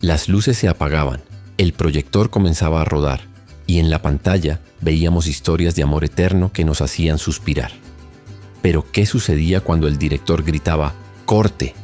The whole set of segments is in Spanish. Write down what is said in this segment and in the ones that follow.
Las luces se apagaban, el proyector comenzaba a rodar, y en la pantalla veíamos historias de amor eterno que nos hacían suspirar. Pero, ¿qué sucedía cuando el director gritaba ¡corte!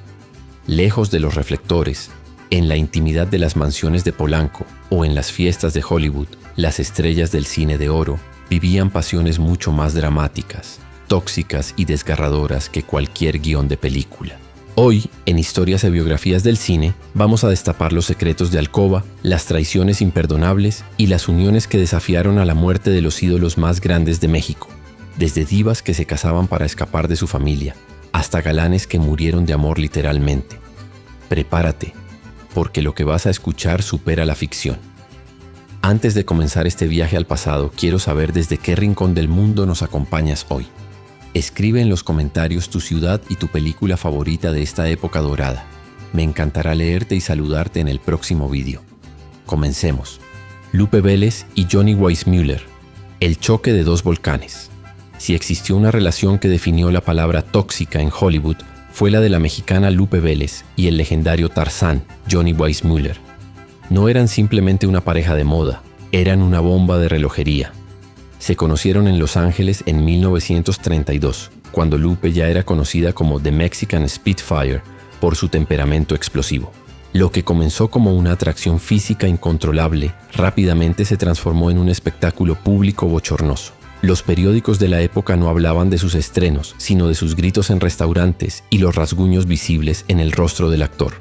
Lejos de los reflectores, en la intimidad de las mansiones de Polanco o en las fiestas de Hollywood, las estrellas del cine de oro vivían pasiones mucho más dramáticas, tóxicas y desgarradoras que cualquier guión de película. Hoy, en Historias y Biografías del Cine, vamos a destapar los secretos de alcoba, las traiciones imperdonables y las uniones que desafiaron a la muerte de los ídolos más grandes de México, desde divas que se casaban para escapar de su familia, hasta galanes que murieron de amor literalmente. Prepárate, porque lo que vas a escuchar supera la ficción. Antes de comenzar este viaje al pasado, quiero saber desde qué rincón del mundo nos acompañas hoy. Escribe en los comentarios tu ciudad y tu película favorita de esta época dorada. Me encantará leerte y saludarte en el próximo vídeo. Comencemos. Lupe Vélez y Johnny Weissmuller. El choque de dos volcanes. Si existió una relación que definió la palabra tóxica en Hollywood, fue la de la mexicana Lupe Vélez y el legendario Tarzán, Johnny Weissmuller. No eran simplemente una pareja de moda, eran una bomba de relojería. Se conocieron en Los Ángeles en 1932, cuando Lupe ya era conocida como The Mexican Spitfire por su temperamento explosivo. Lo que comenzó como una atracción física incontrolable, rápidamente se transformó en un espectáculo público bochornoso. Los periódicos de la época no hablaban de sus estrenos, sino de sus gritos en restaurantes y los rasguños visibles en el rostro del actor.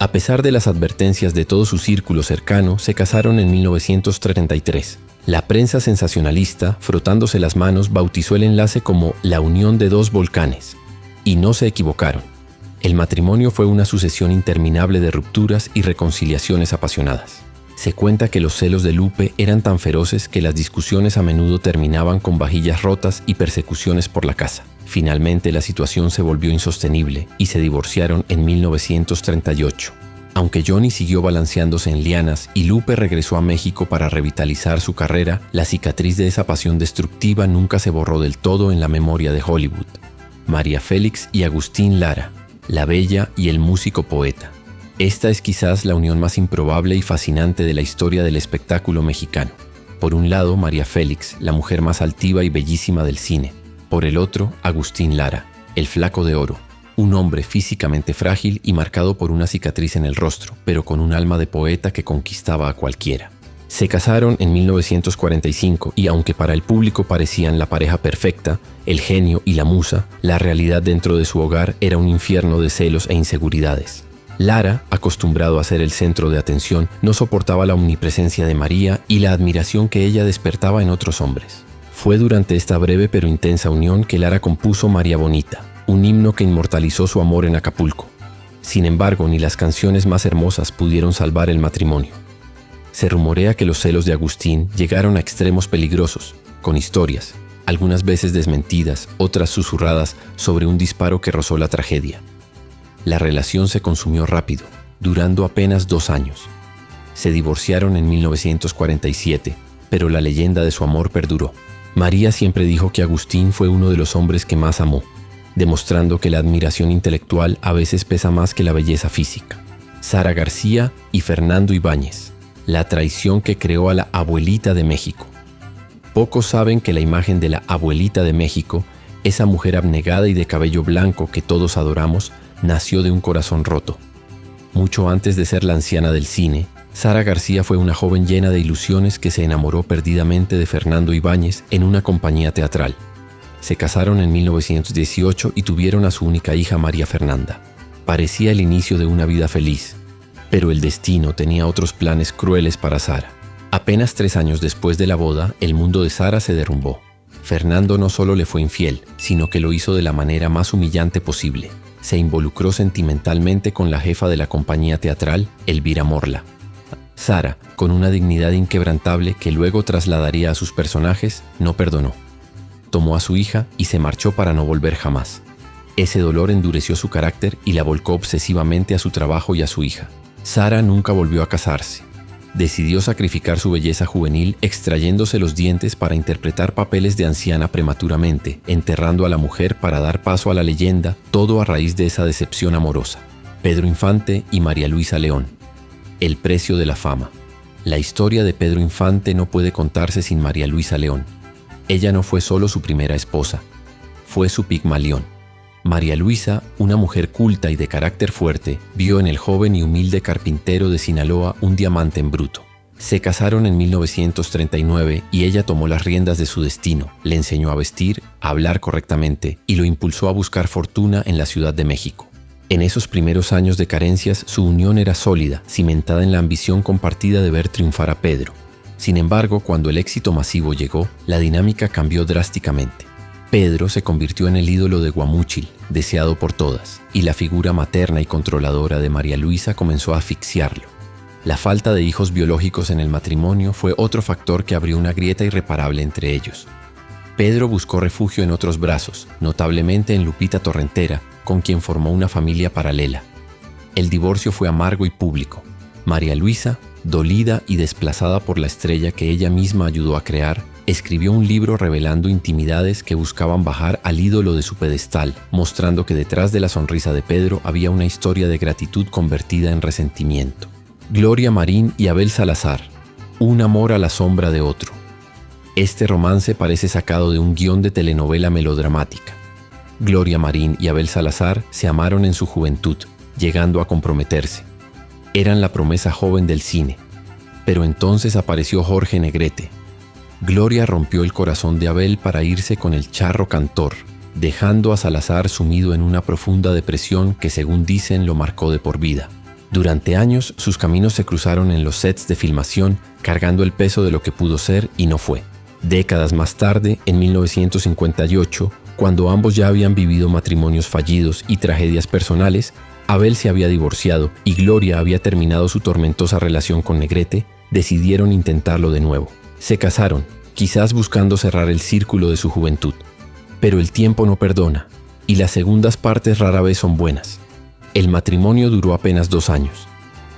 A pesar de las advertencias de todo su círculo cercano, se casaron en 1933. La prensa sensacionalista, frotándose las manos, bautizó el enlace como la unión de dos volcanes. Y no se equivocaron. El matrimonio fue una sucesión interminable de rupturas y reconciliaciones apasionadas. Se cuenta que los celos de Lupe eran tan feroces que las discusiones a menudo terminaban con vajillas rotas y persecuciones por la casa. Finalmente la situación se volvió insostenible y se divorciaron en 1938. Aunque Johnny siguió balanceándose en lianas y Lupe regresó a México para revitalizar su carrera, la cicatriz de esa pasión destructiva nunca se borró del todo en la memoria de Hollywood. María Félix y Agustín Lara, la bella y el músico poeta. Esta es quizás la unión más improbable y fascinante de la historia del espectáculo mexicano. Por un lado, María Félix, la mujer más altiva y bellísima del cine. Por el otro, Agustín Lara, el flaco de oro. Un hombre físicamente frágil y marcado por una cicatriz en el rostro, pero con un alma de poeta que conquistaba a cualquiera. Se casaron en 1945 y aunque para el público parecían la pareja perfecta, el genio y la musa, la realidad dentro de su hogar era un infierno de celos e inseguridades. Lara, acostumbrado a ser el centro de atención, no soportaba la omnipresencia de María y la admiración que ella despertaba en otros hombres. Fue durante esta breve pero intensa unión que Lara compuso María Bonita, un himno que inmortalizó su amor en Acapulco. Sin embargo, ni las canciones más hermosas pudieron salvar el matrimonio. Se rumorea que los celos de Agustín llegaron a extremos peligrosos, con historias, algunas veces desmentidas, otras susurradas, sobre un disparo que rozó la tragedia. La relación se consumió rápido, durando apenas 2 años. Se divorciaron en 1947, pero la leyenda de su amor perduró. María siempre dijo que Agustín fue uno de los hombres que más amó, demostrando que la admiración intelectual a veces pesa más que la belleza física. Sara García y Fernando Ibáñez, la traición que creó a la abuelita de México. Pocos saben que la imagen de la abuelita de México, esa mujer abnegada y de cabello blanco que todos adoramos, nació de un corazón roto. Mucho antes de ser la anciana del cine, Sara García fue una joven llena de ilusiones que se enamoró perdidamente de Fernando Ibáñez en una compañía teatral. Se casaron en 1918 y tuvieron a su única hija María Fernanda. Parecía el inicio de una vida feliz, pero el destino tenía otros planes crueles para Sara. Apenas 3 años después de la boda, el mundo de Sara se derrumbó. Fernando no solo le fue infiel, sino que lo hizo de la manera más humillante posible. Se involucró sentimentalmente con la jefa de la compañía teatral, Elvira Morla. Sara, con una dignidad inquebrantable que luego trasladaría a sus personajes, no perdonó. Tomó a su hija y se marchó para no volver jamás. Ese dolor endureció su carácter y la volcó obsesivamente a su trabajo y a su hija. Sara nunca volvió a casarse. Decidió sacrificar su belleza juvenil extrayéndose los dientes para interpretar papeles de anciana prematuramente, enterrando a la mujer para dar paso a la leyenda, todo a raíz de esa decepción amorosa. Pedro Infante y María Luisa León. El precio de la fama. La historia de Pedro Infante no puede contarse sin María Luisa León. Ella no fue solo su primera esposa, fue su Pigmalión. María Luisa, una mujer culta y de carácter fuerte, vio en el joven y humilde carpintero de Sinaloa un diamante en bruto. Se casaron en 1939 y ella tomó las riendas de su destino, le enseñó a vestir, a hablar correctamente y lo impulsó a buscar fortuna en la Ciudad de México. En esos primeros años de carencias, su unión era sólida, cimentada en la ambición compartida de ver triunfar a Pedro. Sin embargo, cuando el éxito masivo llegó, la dinámica cambió drásticamente. Pedro se convirtió en el ídolo de Guamúchil, deseado por todas, y la figura materna y controladora de María Luisa comenzó a asfixiarlo. La falta de hijos biológicos en el matrimonio fue otro factor que abrió una grieta irreparable entre ellos. Pedro buscó refugio en otros brazos, notablemente en Lupita Torrentera, con quien formó una familia paralela. El divorcio fue amargo y público. María Luisa, dolida y desplazada por la estrella que ella misma ayudó a crear, escribió un libro revelando intimidades que buscaban bajar al ídolo de su pedestal, mostrando que detrás de la sonrisa de Pedro había una historia de gratitud convertida en resentimiento. Gloria Marín y Abel Salazar, un amor a la sombra de otro. Este romance parece sacado de un guión de telenovela melodramática. Gloria Marín y Abel Salazar se amaron en su juventud, llegando a comprometerse. Eran la promesa joven del cine. Pero entonces apareció Jorge Negrete. Gloria rompió el corazón de Abel para irse con el charro cantor, dejando a Salazar sumido en una profunda depresión que, según dicen, lo marcó de por vida. Durante años, sus caminos se cruzaron en los sets de filmación, cargando el peso de lo que pudo ser y no fue. Décadas más tarde, en 1958, cuando ambos ya habían vivido matrimonios fallidos y tragedias personales, Abel se había divorciado y Gloria había terminado su tormentosa relación con Negrete, decidieron intentarlo de nuevo. Se casaron, quizás buscando cerrar el círculo de su juventud. Pero el tiempo no perdona, y las segundas partes rara vez son buenas. El matrimonio duró apenas 2 años.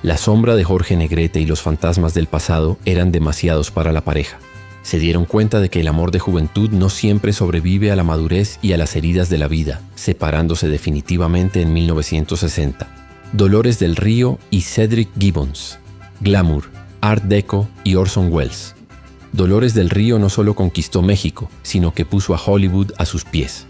La sombra de Jorge Negrete y los fantasmas del pasado eran demasiados para la pareja. Se dieron cuenta de que el amor de juventud no siempre sobrevive a la madurez y a las heridas de la vida, separándose definitivamente en 1960. Dolores del Río y Cedric Gibbons. Glamour, Art Deco y Orson Welles. Dolores del Río no solo conquistó México, sino que puso a Hollywood a sus pies.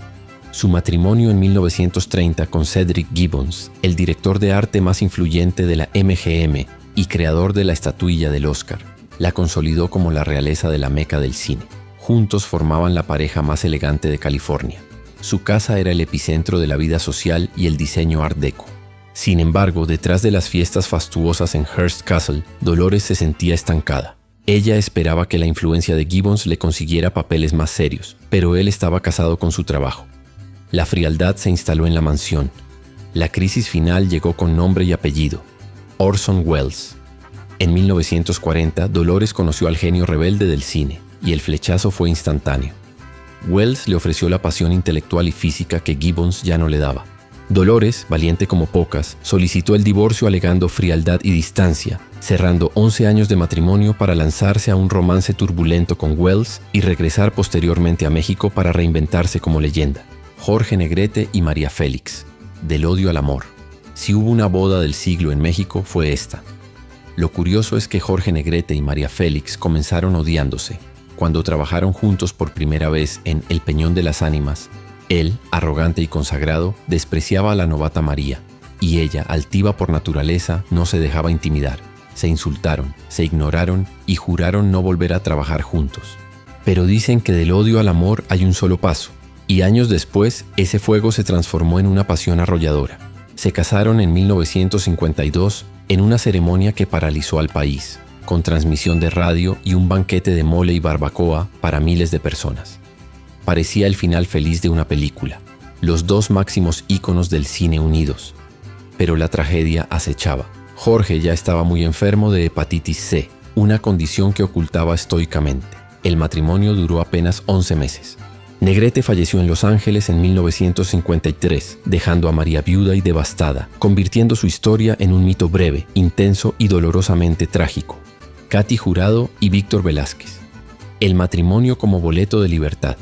Su matrimonio en 1930 con Cedric Gibbons, el director de arte más influyente de la MGM y creador de la estatuilla del Oscar, la consolidó como la realeza de la meca del cine. Juntos formaban la pareja más elegante de California. Su casa era el epicentro de la vida social y el diseño Art Deco. Sin embargo, detrás de las fiestas fastuosas en Hearst Castle, Dolores se sentía estancada. Ella esperaba que la influencia de Gibbons le consiguiera papeles más serios, pero él estaba casado con su trabajo. La frialdad se instaló en la mansión. La crisis final llegó con nombre y apellido: Orson Welles. En 1940, Dolores conoció al genio rebelde del cine, y el flechazo fue instantáneo. Welles le ofreció la pasión intelectual y física que Gibbons ya no le daba. Dolores, valiente como pocas, solicitó el divorcio alegando frialdad y distancia, cerrando 11 años de matrimonio para lanzarse a un romance turbulento con Welles y regresar posteriormente a México para reinventarse como leyenda. Jorge Negrete y María Félix. Del odio al amor. Si hubo una boda del siglo en México, fue esta. Lo curioso es que Jorge Negrete y María Félix comenzaron odiándose. Cuando trabajaron juntos por primera vez en El Peñón de las Ánimas, él, arrogante y consagrado, despreciaba a la novata María, y ella, altiva por naturaleza, no se dejaba intimidar. Se insultaron, se ignoraron y juraron no volver a trabajar juntos. Pero dicen que del odio al amor hay un solo paso, y años después ese fuego se transformó en una pasión arrolladora. Se casaron en 1952 en una ceremonia que paralizó al país, con transmisión de radio y un banquete de mole y barbacoa para miles de personas. Parecía el final feliz de una película, los dos máximos íconos del cine unidos. Pero la tragedia acechaba. Jorge ya estaba muy enfermo de hepatitis C, una condición que ocultaba estoicamente. El matrimonio duró apenas 11 meses. Negrete falleció en Los Ángeles en 1953, dejando a María viuda y devastada, convirtiendo su historia en un mito breve, intenso y dolorosamente trágico. Katy Jurado y Víctor Velázquez. El matrimonio como boleto de libertad.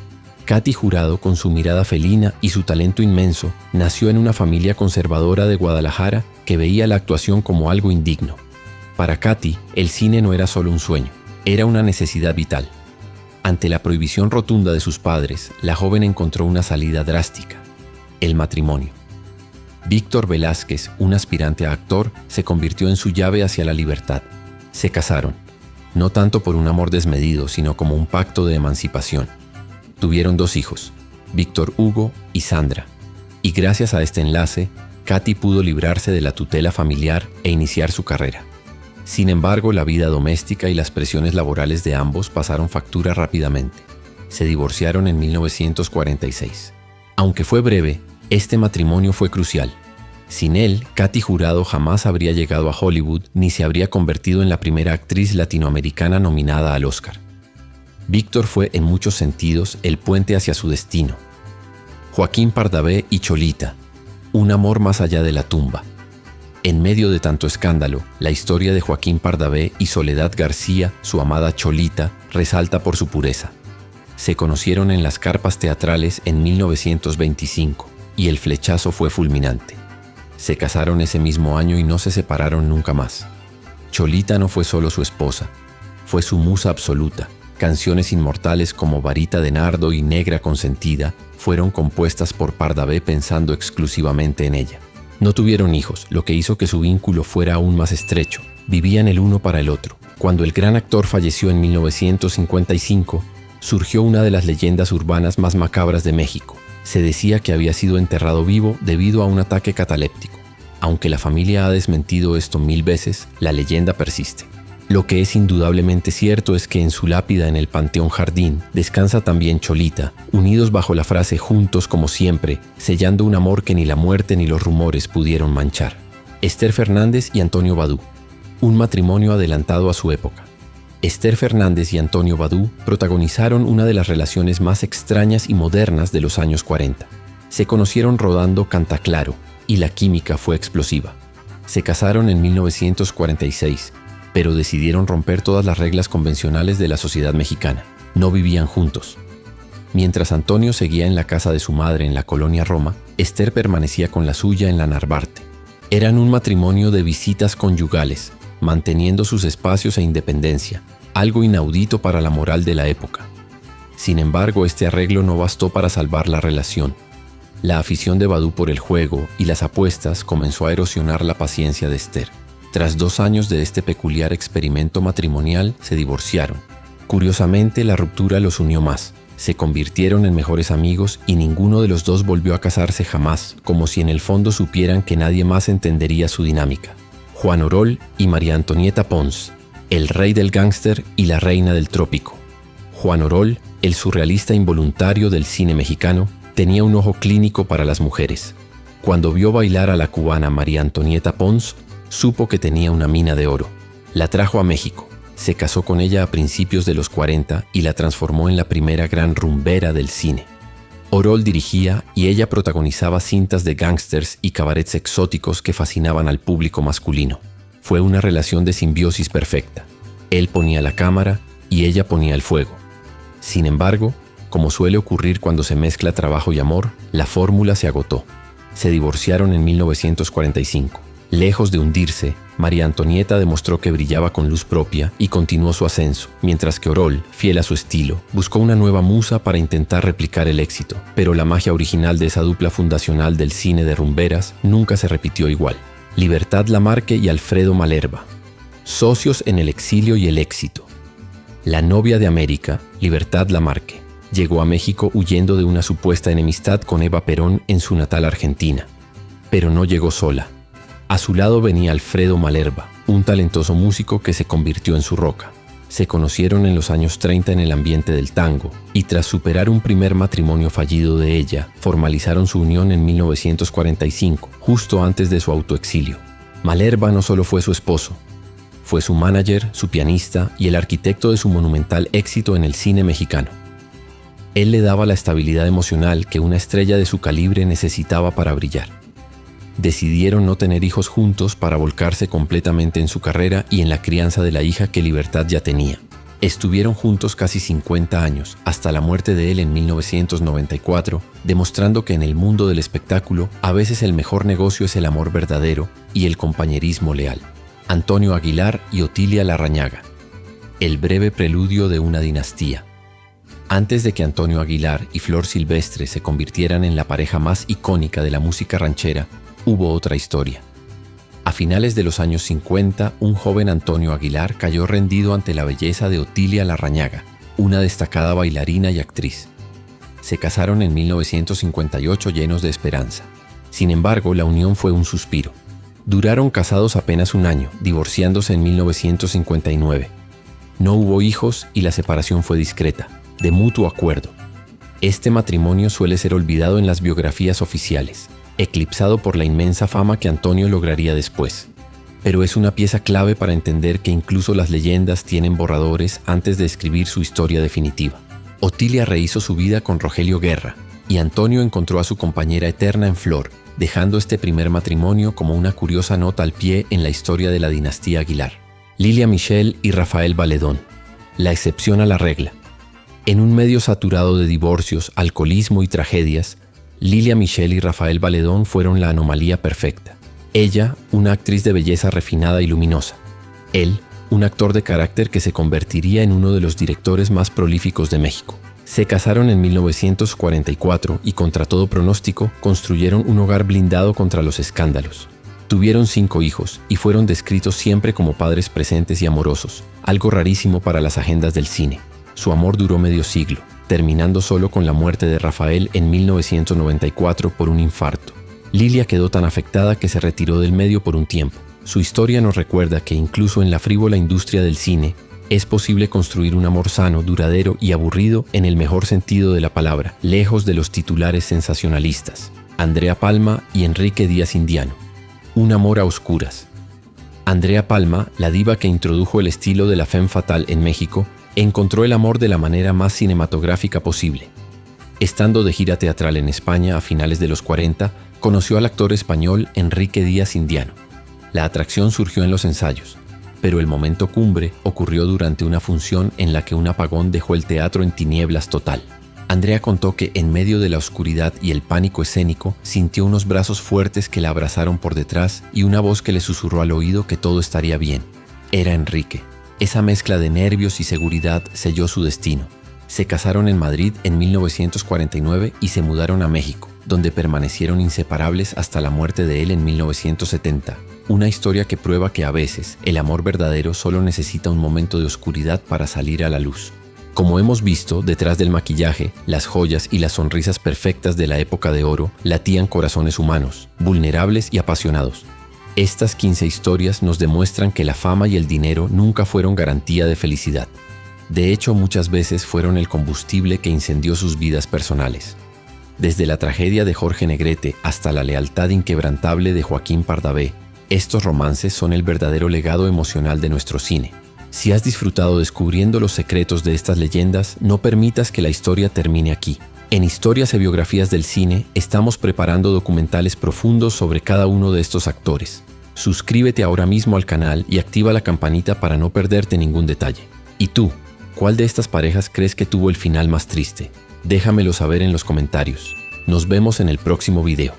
Katy Jurado, con su mirada felina y su talento inmenso, nació en una familia conservadora de Guadalajara que veía la actuación como algo indigno. Para Katy, el cine no era solo un sueño, era una necesidad vital. Ante la prohibición rotunda de sus padres, la joven encontró una salida drástica: el matrimonio. Víctor Velázquez, un aspirante a actor, se convirtió en su llave hacia la libertad. Se casaron, no tanto por un amor desmedido, sino como un pacto de emancipación. Tuvieron 2 hijos, Víctor Hugo y Sandra, y gracias a este enlace, Katy pudo librarse de la tutela familiar e iniciar su carrera. Sin embargo, la vida doméstica y las presiones laborales de ambos pasaron factura rápidamente. Se divorciaron en 1946. Aunque fue breve, este matrimonio fue crucial. Sin él, Katy Jurado jamás habría llegado a Hollywood ni se habría convertido en la primera actriz latinoamericana nominada al Oscar. Víctor fue en muchos sentidos el puente hacia su destino. Joaquín Pardavé y Cholita, un amor más allá de la tumba. En medio de tanto escándalo, la historia de Joaquín Pardavé y Soledad García, su amada Cholita, resalta por su pureza. Se conocieron en las carpas teatrales en 1925 y el flechazo fue fulminante. Se casaron ese mismo año y no se separaron nunca más. Cholita no fue solo su esposa, fue su musa absoluta. Canciones inmortales como Varita de Nardo y Negra Consentida fueron compuestas por Pardavé pensando exclusivamente en ella. No tuvieron hijos, lo que hizo que su vínculo fuera aún más estrecho. Vivían el uno para el otro. Cuando el gran actor falleció en 1955, surgió una de las leyendas urbanas más macabras de México. Se decía que había sido enterrado vivo debido a un ataque cataléptico. Aunque la familia ha desmentido esto 1000 veces, la leyenda persiste. Lo que es indudablemente cierto es que en su lápida en el Panteón Jardín descansa también Cholita, unidos bajo la frase juntos como siempre, sellando un amor que ni la muerte ni los rumores pudieron manchar. Esther Fernández y Antonio Badú, un matrimonio adelantado a su época. Esther Fernández y Antonio Badú protagonizaron una de las relaciones más extrañas y modernas de los años 40. Se conocieron rodando Cantaclaro y la química fue explosiva. Se casaron en 1946, pero decidieron romper todas las reglas convencionales de la sociedad mexicana. No vivían juntos. Mientras Antonio seguía en la casa de su madre en la colonia Roma, Esther permanecía con la suya en la Narvarte. Eran un matrimonio de visitas conyugales, manteniendo sus espacios e independencia, algo inaudito para la moral de la época. Sin embargo, este arreglo no bastó para salvar la relación. La afición de Badú por el juego y las apuestas comenzó a erosionar la paciencia de Esther. Tras 2 años de este peculiar experimento matrimonial, se divorciaron. Curiosamente, la ruptura los unió más. Se convirtieron en mejores amigos y ninguno de los dos volvió a casarse jamás, como si en el fondo supieran que nadie más entendería su dinámica. Juan Orol y María Antonieta Pons, el rey del gángster y la reina del trópico. Juan Orol, el surrealista involuntario del cine mexicano, tenía un ojo clínico para las mujeres. Cuando vio bailar a la cubana María Antonieta Pons, supo que tenía una mina de oro. La trajo a México, se casó con ella a principios de los 40 y la transformó en la primera gran rumbera del cine. Orol dirigía y ella protagonizaba cintas de gángsters y cabarets exóticos que fascinaban al público masculino. Fue una relación de simbiosis perfecta. Él ponía la cámara y ella ponía el fuego. Sin embargo, como suele ocurrir cuando se mezcla trabajo y amor, la fórmula se agotó. Se divorciaron en 1945. Lejos de hundirse, María Antonieta demostró que brillaba con luz propia y continuó su ascenso, mientras que Orol, fiel a su estilo, buscó una nueva musa para intentar replicar el éxito, pero la magia original de esa dupla fundacional del cine de rumberas nunca se repitió igual. Libertad Lamarque y Alfredo Malerba, socios en el exilio y el éxito. La novia de América, Libertad Lamarque, llegó a México huyendo de una supuesta enemistad con Eva Perón en su natal Argentina. Pero no llegó sola. A su lado venía Alfredo Malerba, un talentoso músico que se convirtió en su roca. Se conocieron en los años 30 en el ambiente del tango y tras superar un primer matrimonio fallido de ella, formalizaron su unión en 1945, justo antes de su autoexilio. Malerba no solo fue su esposo, fue su manager, su pianista y el arquitecto de su monumental éxito en el cine mexicano. Él le daba la estabilidad emocional que una estrella de su calibre necesitaba para brillar. Decidieron no tener hijos juntos para volcarse completamente en su carrera y en la crianza de la hija que Libertad ya tenía. Estuvieron juntos casi 50 años, hasta la muerte de él en 1994, demostrando que en el mundo del espectáculo a veces el mejor negocio es el amor verdadero y el compañerismo leal. Antonio Aguilar y Otilia Larrañaga. El breve preludio de una dinastía. Antes de que Antonio Aguilar y Flor Silvestre se convirtieran en la pareja más icónica de la música ranchera, hubo otra historia. A finales de los años 50, un joven Antonio Aguilar cayó rendido ante la belleza de Otilia Larrañaga, una destacada bailarina y actriz. Se casaron en 1958 llenos de esperanza. Sin embargo, la unión fue un suspiro. Duraron casados apenas un año, divorciándose en 1959. No hubo hijos y la separación fue discreta, de mutuo acuerdo. Este matrimonio suele ser olvidado en las biografías oficiales, eclipsado por la inmensa fama que Antonio lograría después. Pero es una pieza clave para entender que incluso las leyendas tienen borradores antes de escribir su historia definitiva. Otilia rehizo su vida con Rogelio Guerra, y Antonio encontró a su compañera eterna en Flor, dejando este primer matrimonio como una curiosa nota al pie en la historia de la dinastía Aguilar. Lilia Michel y Rafael Valedón, la excepción a la regla. En un medio saturado de divorcios, alcoholismo y tragedias, Lilia Michel y Rafael Valedón fueron la anomalía perfecta. Ella, una actriz de belleza refinada y luminosa. Él, un actor de carácter que se convertiría en uno de los directores más prolíficos de México. Se casaron en 1944 y, contra todo pronóstico, construyeron un hogar blindado contra los escándalos. Tuvieron 5 hijos y fueron descritos siempre como padres presentes y amorosos, algo rarísimo para las agendas del cine. Su amor duró medio siglo, terminando solo con la muerte de Rafael en 1994 por un infarto. Lilia quedó tan afectada que se retiró del medio por un tiempo. Su historia nos recuerda que incluso en la frívola industria del cine, es posible construir un amor sano, duradero y aburrido en el mejor sentido de la palabra, lejos de los titulares sensacionalistas. Andrea Palma y Enrique Díaz Indiano. Un amor a oscuras. Andrea Palma, la diva que introdujo el estilo de la femme fatale en México, encontró el amor de la manera más cinematográfica posible. Estando de gira teatral en España a finales de los 40, conoció al actor español Enrique Díaz Indiano. La atracción surgió en los ensayos, pero el momento cumbre ocurrió durante una función en la que un apagón dejó el teatro en tinieblas total. Andrea contó que en medio de la oscuridad y el pánico escénico sintió unos brazos fuertes que la abrazaron por detrás y una voz que le susurró al oído que todo estaría bien. Era Enrique. Esa mezcla de nervios y seguridad selló su destino. Se casaron en Madrid en 1949 y se mudaron a México, donde permanecieron inseparables hasta la muerte de él en 1970. Una historia que prueba que a veces el amor verdadero solo necesita un momento de oscuridad para salir a la luz. Como hemos visto, detrás del maquillaje, las joyas y las sonrisas perfectas de la época de oro latían corazones humanos, vulnerables y apasionados. Estas 15 historias nos demuestran que la fama y el dinero nunca fueron garantía de felicidad. De hecho, muchas veces fueron el combustible que incendió sus vidas personales. Desde la tragedia de Jorge Negrete hasta la lealtad inquebrantable de Joaquín Pardavé, estos romances son el verdadero legado emocional de nuestro cine. Si has disfrutado descubriendo los secretos de estas leyendas, no permitas que la historia termine aquí. En Historias y Biografías del Cine estamos preparando documentales profundos sobre cada uno de estos actores. Suscríbete ahora mismo al canal y activa la campanita para no perderte ningún detalle. ¿Y tú? ¿Cuál de estas parejas crees que tuvo el final más triste? Déjamelo saber en los comentarios. Nos vemos en el próximo video.